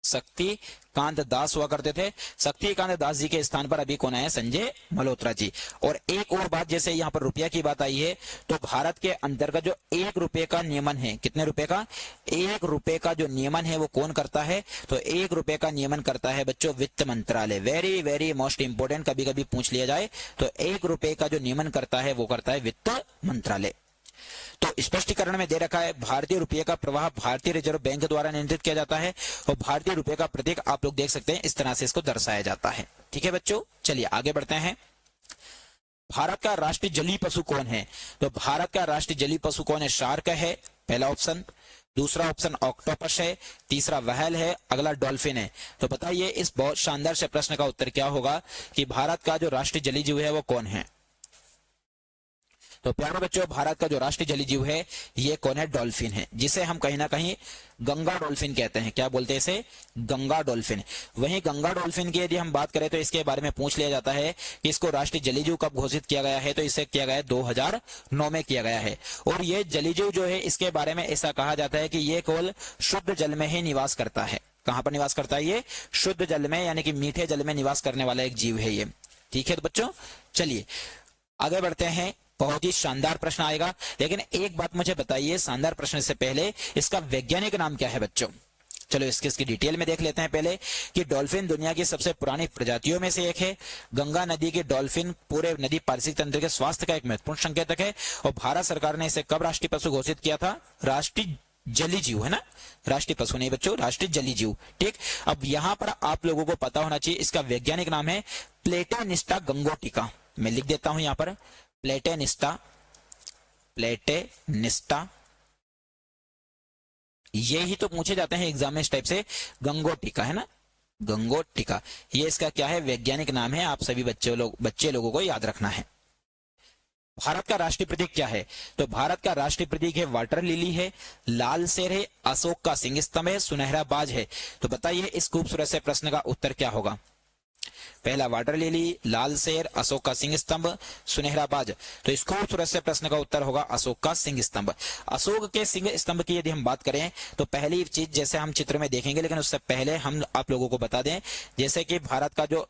शक्तिकांत दास हुआ करते थे। शक्तिकांत दास जी के स्थान पर अभी कौन आया? संजय मल्होत्रा जी। और एक और बात, जैसे यहाँ पर रुपया की बात आई है, तो भारत के अंतर्गत जो 1 रुपए का नियमन है, कितने रुपए का? 1 रुपए का जो नियमन है वो कौन करता है? तो 1 रुपए का नियमन करता है बच्चों वित्त मंत्रालय। वेरी वेरी मोस्ट इंपोर्टेंट, कभी कभी पूछ लिया जाए। तो 1 रुपए का जो नियमन करता है वो करता है वित्त मंत्रालय। तो स्पष्टीकरण में दे रखा है भारतीय रुपये का प्रवाह भारतीय रिजर्व बैंक द्वारा नियंत्रित किया जाता है और भारतीय रुपये का प्रतीक आप लोग देख सकते हैं, इस तरह से इसको दर्शाया जाता है। ठीक है बच्चों, चलिए आगे बढ़ते हैं। भारत का राष्ट्रीय जलीय पशु कौन है? तो भारत का राष्ट्रीय जलीय पशु कौन है? शार्क है, पहला ऑप्शन। दूसरा ऑप्शन ऑक्टोपस है, तीसरा व्हेल है, अगला डॉल्फिन है। तो बताइए इस बहुत शानदार से प्रश्न का उत्तर क्या होगा कि भारत का जो राष्ट्रीय जलीय जीव है वो कौन है? तो प्यारे बच्चों, भारत का जो राष्ट्रीय जलीय जीव है ये कौन है? डॉल्फिन है, जिसे हम कहीं ना कहीं गंगा डॉल्फिन कहते हैं। क्या बोलते हैं इसे? गंगा डॉल्फिन। वहीं गंगा डॉल्फिन की यदि हम बात करें तो इसके बारे में पूछ लिया जाता है कि इसको राष्ट्रीय जलीय जीव कब घोषित किया गया है, तो इसे किया गया है 2009 में किया गया है। और ये जलीय जीव जो है इसके बारे में ऐसा कहा जाता है कि ये केवल शुद्ध जल में ही निवास करता है। कहां पर निवास करता है? ये शुद्ध जल में, यानी कि मीठे जल में निवास करने वाला एक जीव है ये। ठीक है तो बच्चों, चलिए आगे बढ़ते हैं। बहुत ही शानदार प्रश्न आएगा, लेकिन एक बात मुझे बताइए, शानदार प्रश्न से पहले इसका वैज्ञानिक नाम क्या है बच्चों? चलो इसकी डिटेल में देख लेते हैं पहले कि डॉल्फिन दुनिया की सबसे पुरानी प्रजातियों में से एक है। गंगा नदी की डॉल्फिन पूरे नदी पारिस्थितिक तंत्र के स्वास्थ्य का एक महत्वपूर्ण संकेतक है और भारत सरकार ने इसे कब राष्ट्रीय पशु घोषित किया था? राष्ट्रीय जलीय जीव, है ना, राष्ट्रीय पशु नहीं बच्चों, राष्ट्रीय जलीय जीव। ठीक, अब यहां पर आप लोगों को पता होना चाहिए इसका वैज्ञानिक नाम है प्लेटेनिस्टा गंगोटिका। मैं लिख देता हूं यहां पर, प्लेटेनिस्टा, प्लेटेनिस्टा। ये ही तो पूछे जाते हैं एग्जाम में इस टाइप से, गंगोटिका, है ना, गंगोटिका। ये इसका क्या है? वैज्ञानिक नाम है। आप सभी बच्चे लोगों को याद रखना है। भारत का राष्ट्रीय प्रतीक क्या है? तो भारत का राष्ट्रीय प्रतीक है वाटर लिली है, लाल शेर है, अशोक का सिंह स्तंभ है, सुनहरा बाज है। तो बताइए इस खूबसूरत से प्रश्न का उत्तर क्या होगा? पहला वाटर लिली, लाल शेर, अशोक का सिंह स्तंभ, सुनहरा बाज। तो इस खूबसूरत से प्रश्न का उत्तर होगा अशोक का सिंह स्तंभ। अशोक के सिंह स्तंभ की यदि हम बात करें तो पहली चीज जैसे हम चित्र में देखेंगे, लेकिन उससे पहले हम आप लोगों को बता दें जैसे कि भारत का जो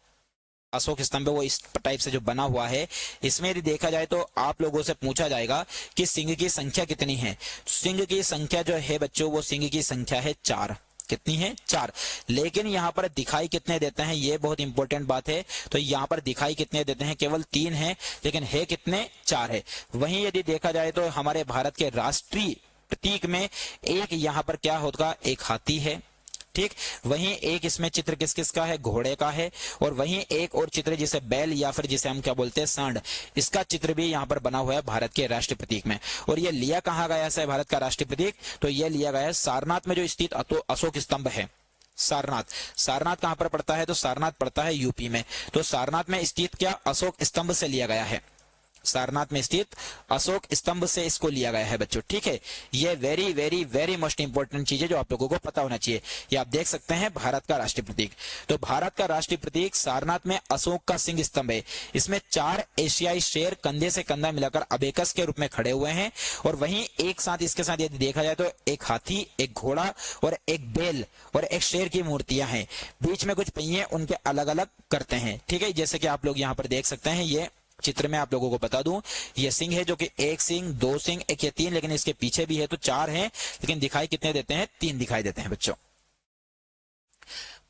अशोक स्तंभ है वो इस टाइप से जो बना हुआ है, इसमें यदि देखा जाए तो आप लोगों से पूछा जाएगा कि सिंह की संख्या कितनी है। सिंह की संख्या जो है बच्चों, वो सिंह की संख्या है 4। कितनी है? 4। लेकिन यहाँ पर दिखाई कितने देते हैं, ये बहुत इंपॉर्टेंट बात है। तो यहाँ पर दिखाई कितने देते हैं? केवल 3 है, लेकिन है कितने? 4 है। वहीं यदि देखा जाए तो हमारे भारत के राष्ट्रीय प्रतीक में एक यहाँ पर क्या होगा? एक हाथी है। ठीक, वहीं एक इसमें चित्र किस किस का है? घोड़े का है। और वहीं एक और चित्र जिसे बैल या फिर जिसे हम क्या बोलते हैं सांड, इसका चित्र भी यहाँ पर बना हुआ है भारत के राष्ट्रीय प्रतीक में। और ये लिया कहाँ गया है भारत का राष्ट्रीय प्रतीक? तो ये लिया गया है सारनाथ में जो स्थित अशोक स्तंभ है। सारनाथ, सारनाथ कहाँ पर पड़ता है? तो सारनाथ पड़ता है यूपी में। तो सारनाथ में स्थित क्या अशोक स्तंभ से लिया गया है, सारनाथ में स्थित अशोक स्तंभ से इसको लिया गया है बच्चों। ठीक है, ये very very very most important चीज है जो आप लोगों को पता होना चाहिए। ये आप देख सकते हैं भारत का राष्ट्रीय प्रतीक। तो भारत का राष्ट्रीय प्रतीक सारनाथ में अशोक का सिंह स्तंभ है। इसमें 4 एशियाई शेर कंधे से कंधा मिलाकर अबेकस के रूप में खड़े हुए हैं। और वहीं एक साथ इसके साथ यदि देखा जाए तो एक हाथी, एक घोड़ा और एक बैल और एक शेर की मूर्तियां हैं। बीच में कुछ पहिए उनके अलग अलग करते हैं। ठीक है, जैसे कि आप लोग यहाँ पर देख सकते हैं, ये चित्र में आप लोगों को बता दूं, ये सिंह है जो कि 1 सिंह, 2 सिंह, एक या 3, लेकिन इसके पीछे भी है तो 4 हैं, लेकिन दिखाई कितने देते हैं? 3 दिखाई देते हैं बच्चों।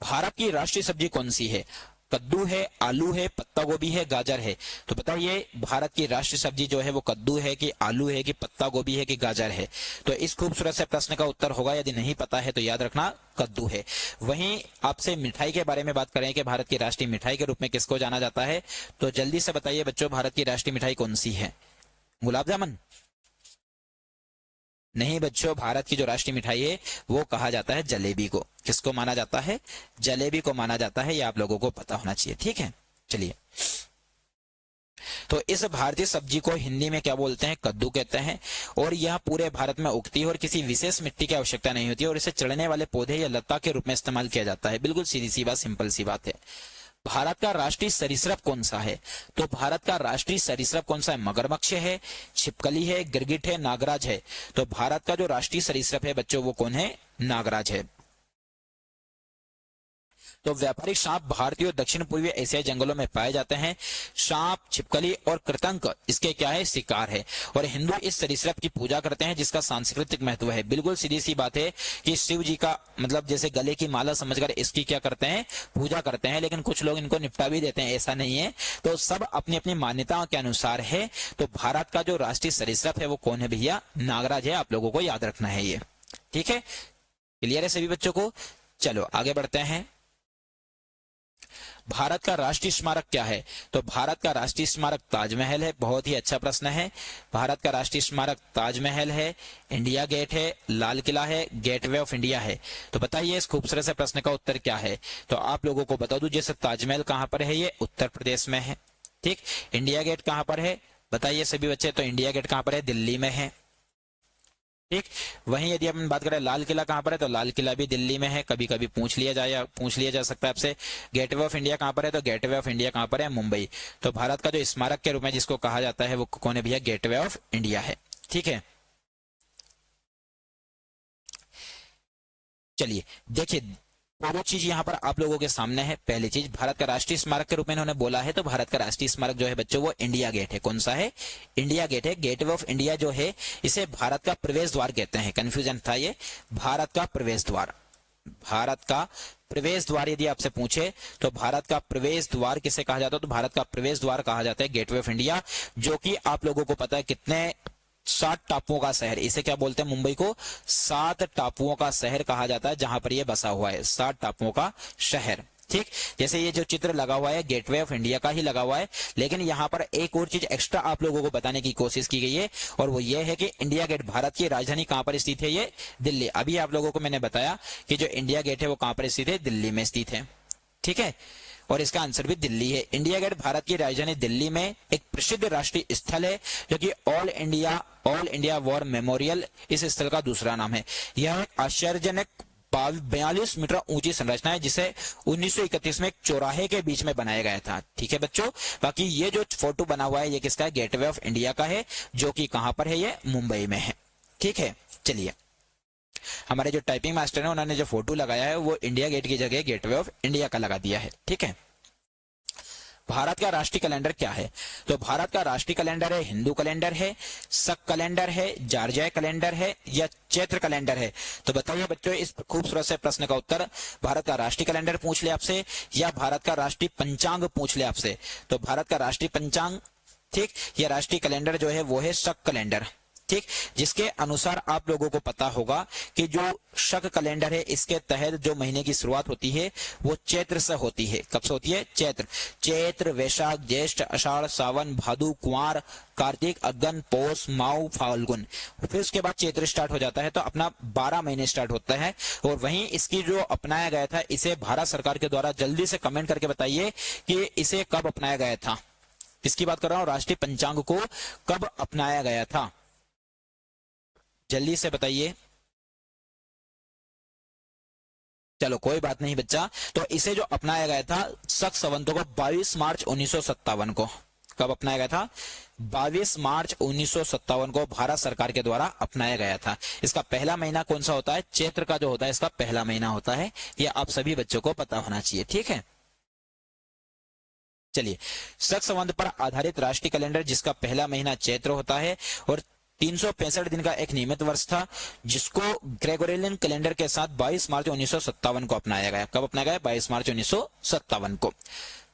भारत की राष्ट्रीय सब्जी कौन सी है? कद्दू है, आलू है, पत्ता गोभी है, गाजर है। तो बताइए भारत की राष्ट्रीय सब्जी जो है वो कद्दू है कि आलू है कि पत्ता गोभी है कि गाजर है? तो इस खूबसूरत से प्रश्न का उत्तर होगा, यदि नहीं पता है तो याद रखना, कद्दू है। वहीं आपसे मिठाई के बारे में बात करें कि भारत की राष्ट्रीय मिठाई के रूप में किसको जाना जाता है, तो जल्दी से बताइए बच्चों, भारत की राष्ट्रीय मिठाई कौन सी है? गुलाब जामुन, नहीं बच्चों, भारत की जो राष्ट्रीय मिठाई है वो कहा जाता है जलेबी को। किसको माना जाता है? जलेबी को माना जाता है, ये आप लोगों को पता होना चाहिए। ठीक है, चलिए। तो इस भारतीय सब्जी को हिंदी में क्या बोलते हैं? कद्दू कहते हैं। और यह पूरे भारत में उगती है और किसी विशेष मिट्टी की आवश्यकता नहीं होती है और इसे चढ़ने वाले पौधे या लता के रूप में इस्तेमाल किया जाता है। बिल्कुल सीधी सी बात, सिंपल सी बात है। भारत का राष्ट्रीय सरीसृप कौन सा है? तो भारत का राष्ट्रीय सरीसृप कौन सा है? मगरमच्छ है, छिपकली है, गिरगिट है, नागराज है। तो भारत का जो राष्ट्रीय सरीसृप है बच्चों वो कौन है? नागराज है। तो व्यापारिक सांप भारतीय और दक्षिण पूर्वी एशियाई जंगलों में पाए जाते हैं। सांप, छिपकली और कृतंक इसके क्या है? शिकार है। और हिंदू इस सरीसृप की पूजा करते हैं जिसका सांस्कृतिक महत्व है। बिल्कुल सीधी सी बात है कि शिव जी का मतलब जैसे गले की माला समझकर इसकी क्या करते हैं? पूजा करते हैं। लेकिन कुछ लोग इनको निपटा भी देते हैं, ऐसा नहीं है। तो सब अपनी अपनी मान्यताओं के अनुसार है। तो भारत का जो राष्ट्रीय सरीसृप है वो कौन है भैया? नागराज है। आप लोगों को याद रखना है ये। ठीक है, क्लियर है सभी बच्चों को? चलो आगे बढ़ते हैं। भारत का राष्ट्रीय स्मारक क्या है? तो भारत का राष्ट्रीय स्मारक ताजमहल है। बहुत ही अच्छा प्रश्न है। भारत का राष्ट्रीय स्मारक ताजमहल है, इंडिया गेट है, लाल किला है, गेटवे ऑफ इंडिया है। तो बताइए इस खूबसूरत से प्रश्न का उत्तर क्या है? तो आप लोगों को बता दूं, जैसे ताजमहल कहां पर है? ये उत्तर प्रदेश में है। ठीक, इंडिया गेट कहां पर है? बताइए सभी बच्चे। तो इंडिया गेट कहां पर है? दिल्ली में है। ठीक, वहीं यदि अपन बात करें लाल किला कहां पर है? तो लाल किला भी दिल्ली में है। कभी कभी पूछ लिया जा सकता है आपसे। गेटवे ऑफ इंडिया कहां पर है? तो गेटवे ऑफ इंडिया कहां पर है? मुंबई। तो भारत का जो स्मारक के रूप में जिसको कहा जाता है वो कौन है भैया? गेटवे ऑफ इंडिया है। ठीक है, चलिए देखिए, दो चीज यहाँ पर आप लोगों के सामने है। पहली चीज, भारत का राष्ट्रीय स्मारक के रूप में इन्होंने बोला है। तो भारत का राष्ट्रीय स्मारक जो है बच्चों वो इंडिया गेट है। कौन सा है? इंडिया गेट है। गेटवे ऑफ इंडिया जो है इसे भारत का प्रवेश द्वार कहते हैं। कंफ्यूजन था ये। भारत का प्रवेश द्वार, भारत का प्रवेश द्वार यदि आपसे पूछे तो भारत का प्रवेश द्वार किसे कहा जाता है? तो भारत का प्रवेश द्वार कहा जाता है गेटवे ऑफ इंडिया, जो कि आप लोगों को पता है कितने 7 टापुओं का शहर। इसे क्या बोलते हैं? मुंबई को 7 टापुओं का शहर कहा जाता है जहां पर यह बसा हुआ है। 7 टापुओं का शहर। ठीक, जैसे ये जो चित्र लगा हुआ है गेटवे ऑफ इंडिया का ही लगा हुआ है। लेकिन यहाँ पर एक और चीज एक्स्ट्रा आप लोगों को बताने की कोशिश की गई है और वो ये है कि इंडिया गेट भारत की राजधानी कहां पर स्थित है? ये दिल्ली। अभी आप लोगों को मैंने बताया कि जो इंडिया गेट है वो कहां पर स्थित है? दिल्ली में स्थित है। ठीक है, और इसका आंसर भी दिल्ली है। इंडिया गेट भारत की राजधानी दिल्ली में एक प्रसिद्ध राष्ट्रीय स्थल है जो कि ऑल इंडिया वॉर मेमोरियल इस स्थल का दूसरा नाम है। यह एक आश्चर्यजनक 42 मीटर ऊंची संरचना है जिसे 1931 में एक चौराहे के बीच में बनाया गया था। ठीक है बच्चों, बाकी ये जो फोटो बना हुआ है ये किसका है? गेटवे ऑफ इंडिया का है, जो कि कहां पर है? ये मुंबई में है। ठीक है, चलिए, हमारे जो टाइपिंग मास्टर है उन्होंने जो फोटो लगाया है वो इंडिया गेट की जगह गेटवे ऑफ इंडिया का लगा दिया है। ठीक है, भारत का राष्ट्रीय कैलेंडर क्या है? तो भारत का राष्ट्रीय कैलेंडर है हिंदू कैलेंडर है, शक कैलेंडर है, जार्जियाई कैलेंडर है या चैत्र कैलेंडर है? तो बताइए बच्चों इस खूबसूरत से प्रश्न का उत्तर। भारत का राष्ट्रीय कैलेंडर पूछ ले आपसे या भारत का राष्ट्रीय पंचांग पूछ ले आपसे? तो भारत का राष्ट्रीय पंचांग, ठीक, या राष्ट्रीय कैलेंडर जो है वो है शक कैलेंडर। ठीक, जिसके अनुसार आप लोगों को पता होगा कि जो शक कैलेंडर है इसके तहत जो महीने की शुरुआत होती है वो चैत्र से होती है। कब से होती है? चैत्र, वैशाख, ज्येष्ठ, आषाढ़, सावन, भादु, कुंवार, कार्तिक, अगन, पौष, माऊ, फाल्गुन। फिर उसके बाद चैत्र स्टार्ट हो जाता है तो अपना 12 महीने स्टार्ट होता है। और वहीं इसकी जो अपनाया गया था इसे भारत सरकार के द्वारा, जल्दी से कमेंट करके बताइए कि इसे कब अपनाया गया था। किसकी बात कर रहा हूं? राष्ट्रीय पंचांग को कब अपनाया गया था? जल्दी से बताइए। चलो कोई बात नहीं बच्चा, तो इसे जो अपनाया गया था शक संवत को 22 मार्च 1957 को। कब अपनाया गया था? 22 मार्च 1957 को भारत सरकार के द्वारा अपनाया गया था। इसका पहला महीना कौन सा होता है? चैत्र का जो होता है इसका पहला महीना होता है। यह आप सभी बच्चों को पता होना चाहिए। ठीक है, चलिए, शक संवत पर आधारित राष्ट्रीय कैलेंडर जिसका पहला महीना चैत्र होता है और 365 दिन का एक नियमित वर्ष था, जिसको ग्रेगोरियन कैलेंडर के साथ 22 मार्च 1957 को अपनाया गया। कब अपनाया गया? 22 मार्च 1957 को।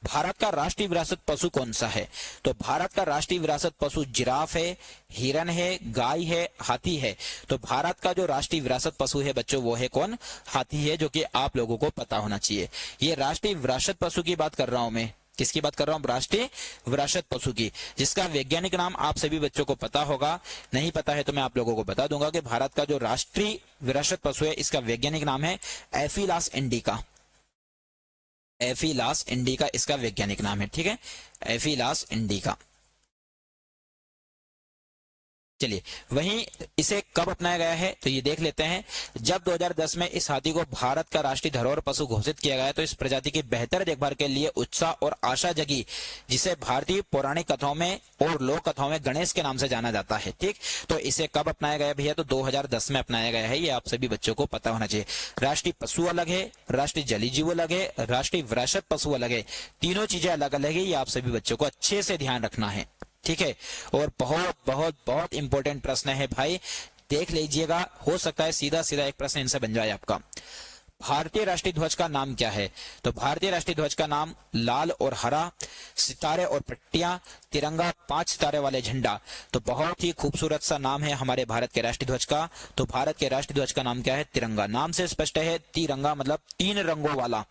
भारत का राष्ट्रीय विरासत पशु कौन सा है? तो भारत का राष्ट्रीय विरासत पशु जिराफ है, हिरन है, गाय है, हाथी है। तो भारत का जो राष्ट्रीय विरासत पशु है बच्चों वो है कौन? हाथी है, जो कि आप लोगों को पता होना चाहिए। ये राष्ट्रीय विरासत पशु की बात कर रहा हूं मैं, किसकी बात कर रहा हूं? राष्ट्रीय विरासत पशु की, जिसका वैज्ञानिक नाम आप सभी बच्चों को पता होगा। नहीं पता है तो मैं आप लोगों को बता दूंगा कि भारत का जो राष्ट्रीय विरासत पशु है इसका वैज्ञानिक नाम है एफिलास इंडिका। एफिलास इंडिका इसका वैज्ञानिक नाम है, ठीक है, एफिलास इंडिका। चलिए, वहीं इसे कब अपनाया गया है तो ये देख लेते हैं। जब 2010 में इस हाथी को भारत का राष्ट्रीय धरोहर पशु घोषित किया गया तो इस प्रजाति की बेहतर देखभाल के लिए उत्साह और आशा जगी, जिसे भारतीय पौराणिक कथाओं में और लोक कथाओं में गणेश के नाम से जाना जाता है। ठीक, तो इसे कब अपनाया गया भैया? तो 2010 में अपनाया गया है। ये आप सभी बच्चों को पता होना चाहिए। राष्ट्रीय पशु अलग है, राष्ट्रीय जलीय जीव अलग है, राष्ट्रीय विरासत पशु अलग है, तीनों चीजें अलग अलग है। ये आप सभी बच्चों को अच्छे से ध्यान रखना है, ठीक है। और बहुत बहुत बहुत इंपॉर्टेंट प्रश्न है भाई, देख लीजिएगा, हो सकता है सीधा सीधा एक प्रश्न इनसे बन जाए आपका। भारतीय राष्ट्रीय ध्वज का नाम क्या है? तो भारतीय राष्ट्रीय ध्वज का नाम लाल और हरा, सितारे और पट्टियां, तिरंगा, 5 सितारे वाले झंडा। तो बहुत ही खूबसूरत सा नाम है हमारे भारत के राष्ट्रीय ध्वज का। तो भारत के राष्ट्रीय ध्वज का नाम क्या है? तिरंगा। नाम से स्पष्ट है, तिरंगा मतलब 3 रंगों वाला।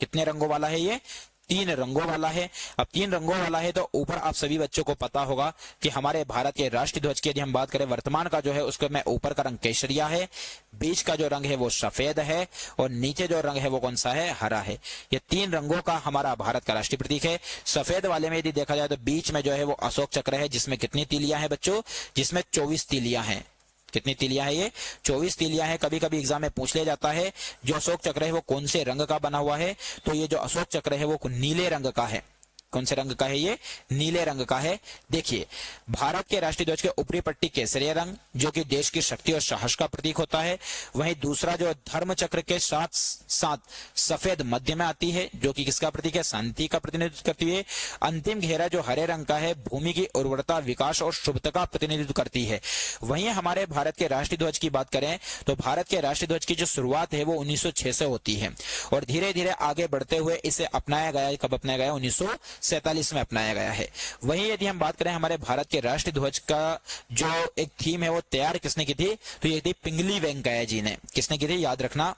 कितने रंगों वाला है ये? 3 रंगों वाला है। अब 3 रंगों वाला है तो ऊपर आप सभी बच्चों को पता होगा कि हमारे भारत के राष्ट्रीय ध्वज की यदि हम बात करें वर्तमान का जो है उसको में ऊपर का रंग केसरिया है, बीच का जो रंग है वो सफेद है और नीचे जो रंग है वो कौन सा है? हरा है। ये 3 रंगों का हमारा भारत का राष्ट्रीय प्रतीक है। सफेद वाले में यदि देखा जाए तो बीच में जो है वो अशोक चक्र है, जिसमें कितनी तीलियां हैं बच्चों? जिसमें 24 तीलियां हैं। कितनी तीलियां है? ये 24 तीलियां है। कभी कभी एग्जाम में पूछ लिया जाता है जो अशोक चक्र है वो कौन से रंग का बना हुआ है? तो ये जो अशोक चक्र है वो नीले रंग का है। कौन से रंग का है? ये नीले रंग का है। देखिए, भारत के राष्ट्रीय ध्वज के ऊपरी पट्टी केसरिया रंग जो कि देश की शक्ति और साहस का प्रतीक होता है। वहीं दूसरा जो धर्म चक्र के साथ साथ सफेद मध्य में आती है जो कि किसका प्रतीक है? शांति का प्रतिनिधित्व करती है। अंतिम घेरा जो हरे रंग का है भूमि की उर्वरता, विकास और शुभता का प्रतिनिधित्व करती है। वहीं हमारे भारत के राष्ट्रीय ध्वज की बात करें तो भारत के राष्ट्रीय ध्वज की जो शुरुआत है वो 1906 से होती है और धीरे धीरे आगे बढ़ते हुए इसे अपनाया गया। कब अपनाया गया? 1947 में अपनाया गया है। वहीं यदि हम बात करें हमारे भारत के राष्ट्रीय ध्वज का जो एक थीम है वो तैयार किसने की थी? तो ये थी पिंगली वेंकैया जी ने। किसने की थी? याद रखना,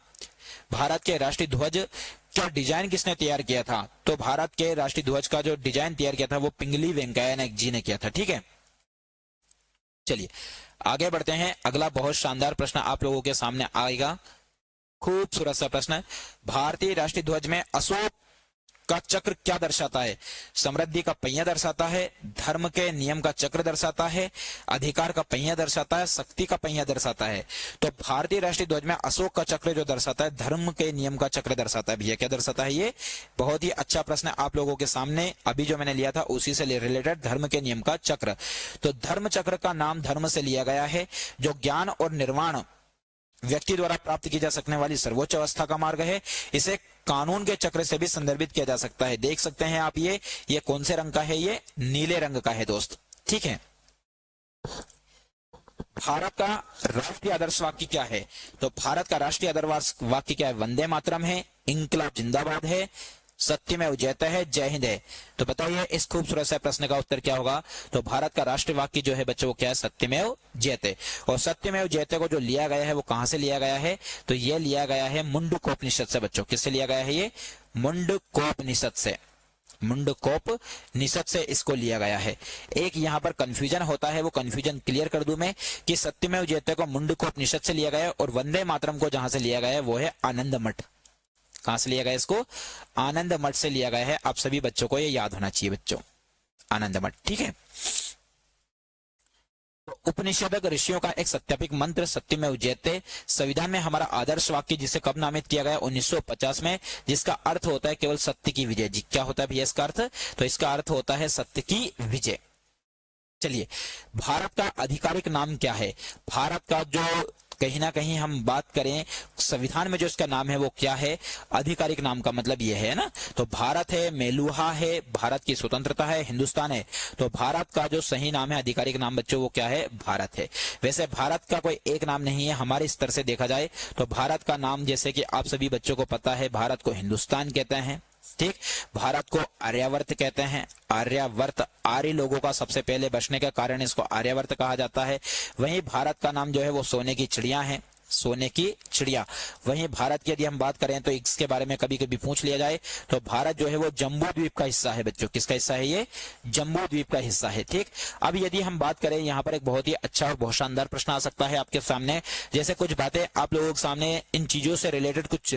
भारत के राष्ट्रीय ध्वज का डिजाइन किसने तैयार किया था? तो भारत के राष्ट्रीय ध्वज का जो डिजाइन तैयार किया था वो पिंगली वेंकैया जी ने किया था, ठीक है। चलिए आगे बढ़ते हैं। अगला बहुत शानदार प्रश्न आप लोगों के सामने आएगा, खूबसूरत सा प्रश्न। भारतीय राष्ट्रीय ध्वज में अशोक का चक्र क्या दर्शाता है? समृद्धि का पहिया दर्शाता है, धर्म के नियम का चक्र दर्शाता है, अधिकार का पहिया दर्शाता है, शक्ति का पहिया दर्शाता है। तो भारतीय राष्ट्रीय ध्वज में अशोक का चक्र जो दर्शाता है धर्म के नियम का चक्र दर्शाता है। भैया क्या दर्शाता है? ये बहुत ही अच्छा प्रश्न आप लोगों के सामने अभी जो मैंने लिया था उसी से रिलेटेड, धर्म के नियम का चक्र। तो धर्म चक्र का नाम धर्म से लिया गया है, जो ज्ञान और निर्वाण व्यक्ति द्वारा प्राप्त की जा सकने वाली सर्वोच्च अवस्था का मार्ग है। इसे कानून के चक्र से भी संदर्भित किया जा सकता है। देख सकते हैं आप, ये कौन से रंग का है? ये नीले रंग का है दोस्त, ठीक है। भारत का राष्ट्रीय आदर्श वाक्य क्या है? तो भारत का राष्ट्रीय आदर्श वाक्य क्या है? वंदे मातरम है, इंकलाब जिंदाबाद है, सत्यमेव जयते है, जय हिंद है। तो बताइए इस खूबसूरत से प्रश्न का उत्तर क्या होगा? तो भारत का राष्ट्रीय वाक्य जो है बच्चों वो क्या है? सत्यमेव जयते। और सत्यमेव जयते को जो लिया गया है वो कहां से लिया गया है? तो ये लिया गया है मुंडकोपनिषद से बच्चों। किससे लिया गया है? ये मुंडकोपनिषद से। मुंडकोपनिषद से इसको लिया गया है। एक यहाँ पर कंफ्यूजन होता है, वो कंफ्यूजन क्लियर कर दूं मैं कि सत्यमेव जयते को मुंडकोपनिषद से लिया गया है और वंदे मातरम को जहां से लिया गया है वो है आनंद मठ। कहां से लिया गया? इसको आनंद मठ से लिया गया है। आप सभी बच्चों को ये याद होना चाहिए बच्चों, आनंद मठ, ठीक है। तो उपनिषदक ऋषियों का एक सत्यापित मंत्र सत्यमेव जयते संविधान में हमारा आदर्श वाक्य, जिसे कब नामित किया गया? 1950 में, जिसका अर्थ होता है केवल सत्य की विजय। जी क्या होता है भैया इसका अर्थ? तो इसका अर्थ होता है सत्य की विजय। चलिए, भारत का आधिकारिक नाम क्या है? भारत का जो कहीं ना कहीं हम बात करें संविधान में जो इसका नाम है वो क्या है? आधिकारिक नाम का मतलब ये है ना, तो भारत है, मेलुहा है, भारत की स्वतंत्रता है, हिंदुस्तान है। तो भारत का जो सही नाम है, आधिकारिक नाम बच्चों वो क्या है? भारत है। वैसे भारत का कोई एक नाम नहीं है, हमारे स्तर से देखा जाए तो भारत का नाम, जैसे कि आप सभी बच्चों को पता है, भारत को हिंदुस्तान कहते हैं, ठीक। भारत को आर्यावर्त कहते हैं। आर्यावर्त, आर्य लोगों का सबसे पहले बसने के कारण इसको आर्यावर्त कहा जाता है। वहीं भारत का नाम जो है वो सोने की चिड़िया है। सोने की चिड़िया। वहीं भारत की यदि हम बात करें तो इसके बारे में कभी कभी पूछ लिया जाए तो भारत जो है वो जम्बू द्वीप का हिस्सा है बच्चों। किसका हिस्सा है? ये जम्बू द्वीप का हिस्सा है। ठीक, अब यदि हम बात करें, यहाँ पर एक बहुत ही अच्छा और बहुत शानदार प्रश्न आ सकता है आपके सामने। जैसे कुछ बातें आप लोगों के सामने इन चीजों से रिलेटेड कुछ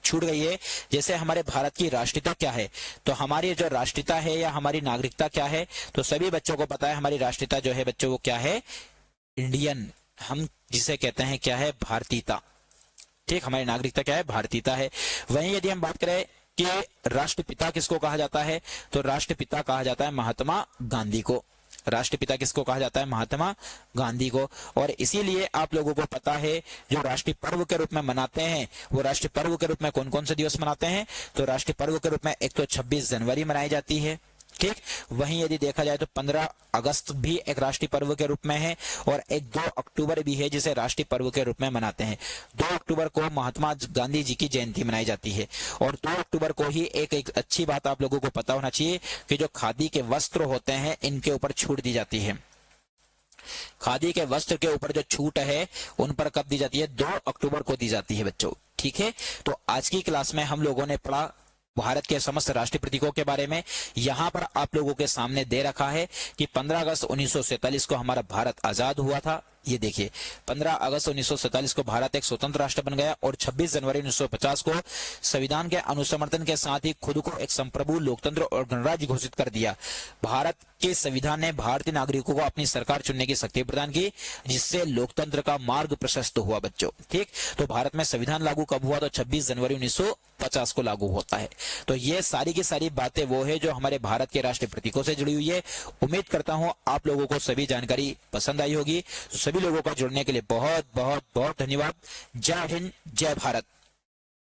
छूट गई है। जैसे हमारे भारत की राष्ट्रीयता क्या है, तो हमारी जो राष्ट्रीयता है या हमारी नागरिकता क्या है, तो सभी बच्चों को पता है हमारी राष्ट्रीयता जो है बच्चों वो क्या है? इंडियन। हम जिसे कहते हैं क्या है? भारतीयता। ठीक, हमारी नागरिकता क्या है? भारतीयता है। वहीं यदि हम बात करें कि राष्ट्रपिता किसको कहा जाता है, तो राष्ट्रपिता कहा जाता है महात्मा गांधी को। राष्ट्रपिता किसको कहा जाता है? महात्मा गांधी को। और इसीलिए आप लोगों को पता है जो राष्ट्रीय पर्व के रूप में मनाते हैं, वो राष्ट्रीय पर्व के रूप में कौन कौन से दिवस मनाते हैं? तो राष्ट्रीय पर्व के रूप में एक तो 26 जनवरी मनाई जाती है। ठीक, वहीं यदि देखा जाए तो 15 अगस्त भी एक राष्ट्रीय पर्व के रूप में है, और एक 2 अक्टूबर भी है जिसे राष्ट्रीय पर्व के रूप में मनाते हैं। 2 अक्टूबर को महात्मा गांधी जी की जयंती मनाई जाती है। और 2 अक्टूबर को ही एक अच्छी बात आप लोगों को पता होना चाहिए कि जो खादी के वस्त्र होते हैं इनके ऊपर छूट दी जाती है। खादी के वस्त्र के ऊपर जो छूट है उन पर कब दी जाती है? 2 अक्टूबर को दी जाती है बच्चों। ठीक है, तो आज की क्लास में हम लोगों ने पढ़ा भारत के समस्त राष्ट्रीय प्रतीकों के बारे में। यहां पर आप लोगों के सामने दे रखा है कि 15 अगस्त 1947 को हमारा भारत आजाद हुआ था। ये देखिए, 15 अगस्त 1947 को भारत एक स्वतंत्र राष्ट्र बन गया, और 26 जनवरी 1950 को संविधान के अनुसमर्थन के साथ ही खुद को एक संप्रभु लोकतंत्र और गणराज्य घोषित कर दिया। भारत के संविधान ने भारतीय नागरिकों को अपनी सरकार चुनने की शक्ति प्रदान की, जिससे लोकतंत्र का मार्ग प्रशस्त हुआ बच्चों। ठीक, तो भारत में संविधान लागू कब हुआ? तो 26 जनवरी 1950 को लागू होता है। तो ये सारी की सारी बातें वो है जो हमारे भारत के राष्ट्रीय प्रतीकों से जुड़ी हुई है। उम्मीद करता हूं आप लोगों को सभी जानकारी पसंद आई होगी। सभी लोगों का जुड़ने के लिए बहुत बहुत बहुत धन्यवाद। जय हिंद, जय भारत।